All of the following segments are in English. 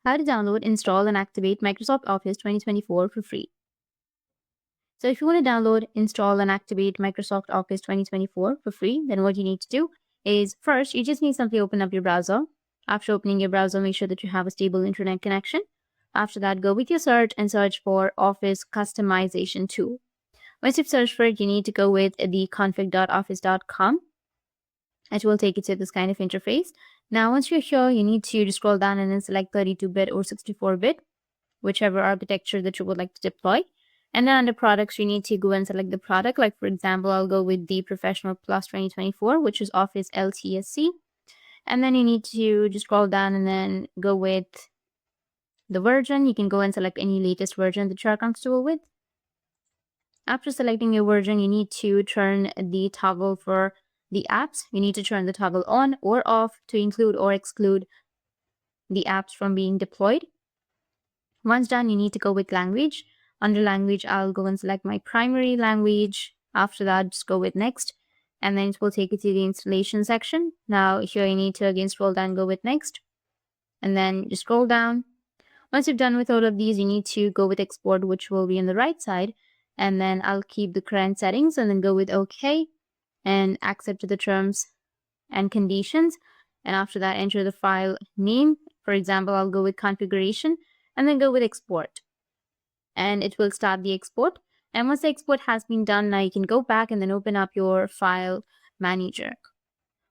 How to download, install, and activate Microsoft Office 2024 for free. So if you want to download, install, and activate Microsoft Office 2024 for free, then what you need to do is first, you just need to simply open up your browser. After opening your browser, make sure that you have a stable internet connection. After that, go with your search and search for Office Customization Tool. Once you've searched for it, you need to go with the config.office.com. It will take you to this kind of interface. Now, once you're here, you need to just scroll down and then select 32-bit or 64-bit, whichever architecture that you would like to deploy. And then under products, you need to go and select the product. Like, for example, I'll go with the Professional Plus 2024, which is Office LTSC. And then you need to just scroll down and then go with the version. You can go and select any latest version that you're comfortable with. After selecting your version, you need to turn the toggle for the apps. You need to turn the toggle on or off to include or exclude the apps from being deployed. Once done, you need to go with language. Under language, I'll go and select my primary language. After that, just go with next. And then it will take you to the installation section. Now here you need to again scroll down, go with next. And then just scroll down. Once you've done with all of these, you need to go with export, which will be on the right side. And then I'll keep the current settings and then go with OK and accept the terms and conditions. And after that, enter the file name. For example, I'll go with configuration and then go with export. And it will start the export. And once the export has been done, now you can go back and then open up your file manager.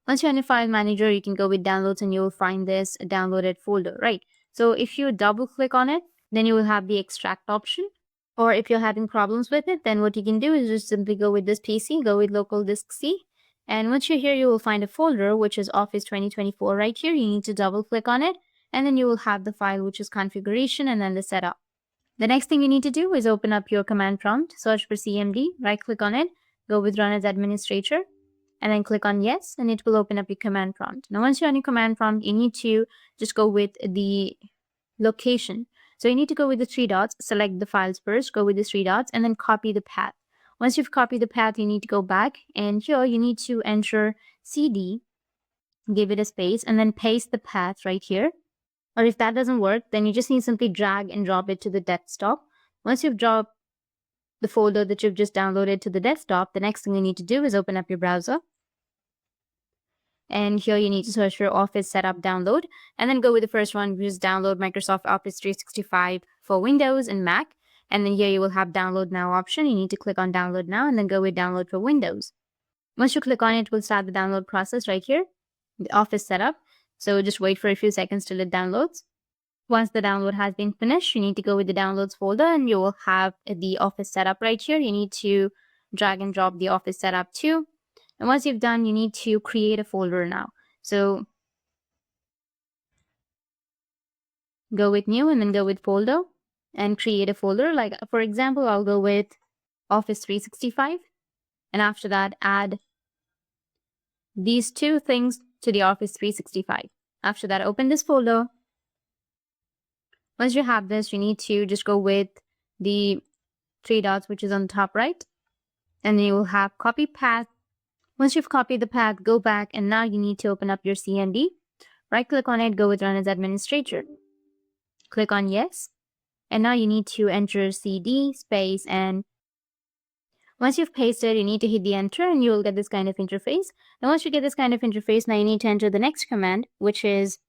Once you're in your file manager, you can go with downloads and you'll find this downloaded folder, right? So if you double click on it, then you will have the extract option. Or if you're having problems with it, then what you can do is just simply go with this PC, go with local disk C. And once you're here, you will find a folder, which is Office 2024 right here. You need to double click on it. And then you will have the file, which is configuration and then the setup. The next thing you need to do is open up your command prompt, search for CMD, right click on it, go with run as administrator, and then click on yes, and it will open up your command prompt. Now, once you're on your command prompt, you need to just go with the location. So you need to go with the three dots, select the files first, go with the three dots, and then copy the path. Once you've copied the path, you need to go back, and here you need to enter CD, give it a space, and then paste the path right here. Or if that doesn't work, then you just need to simply drag and drop it to the desktop. Once you've dropped the folder that you've just downloaded to the desktop, the next thing you need to do is open up your browser. And here you need to search for Office Setup Download, and then go with the first one, which is download Microsoft Office 365 for Windows and Mac. And then here you will have Download Now option. You need to click on Download Now and then go with Download for Windows. Once you click on it, it will start the download process right here, the Office Setup. So just wait for a few seconds till it downloads. Once the download has been finished, you need to go with the Downloads folder and you will have the Office Setup right here. You need to drag and drop the Office Setup too. And once you've done, you need to create a folder now. So go with new and then go with folder and create a folder. Like, for example, I'll go with Office 365. And after that, add these two things to the Office 365. After that, open this folder. Once you have this, you need to just go with the three dots, which is on the top right. And then you will have copy path. Once you've copied the path, go back, and now you need to open up your CMD. Right click on it, go with run as administrator. Click on yes. And now you need to enter CD space, and once you've pasted, you need to hit the enter and you will get this kind of interface. And once you get this kind of interface, now you need to enter the next command, which is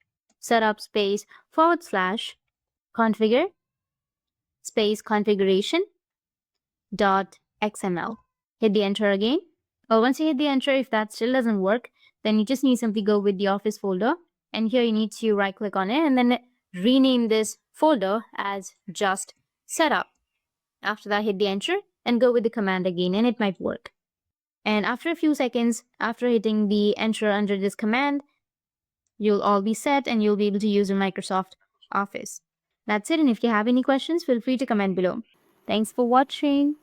setup space / configure space configuration .xml. Hit the enter again. Well, once you hit the enter, if that still doesn't work, then you just need to simply go with the Office folder. And here you need to right click on it and then rename this folder as just setup. After that, hit the enter and go with the command again, and it might work. And after a few seconds, after hitting the enter under this command, you'll all be set and you'll be able to use your Microsoft Office. That's it. And if you have any questions, feel free to comment below. Thanks for watching.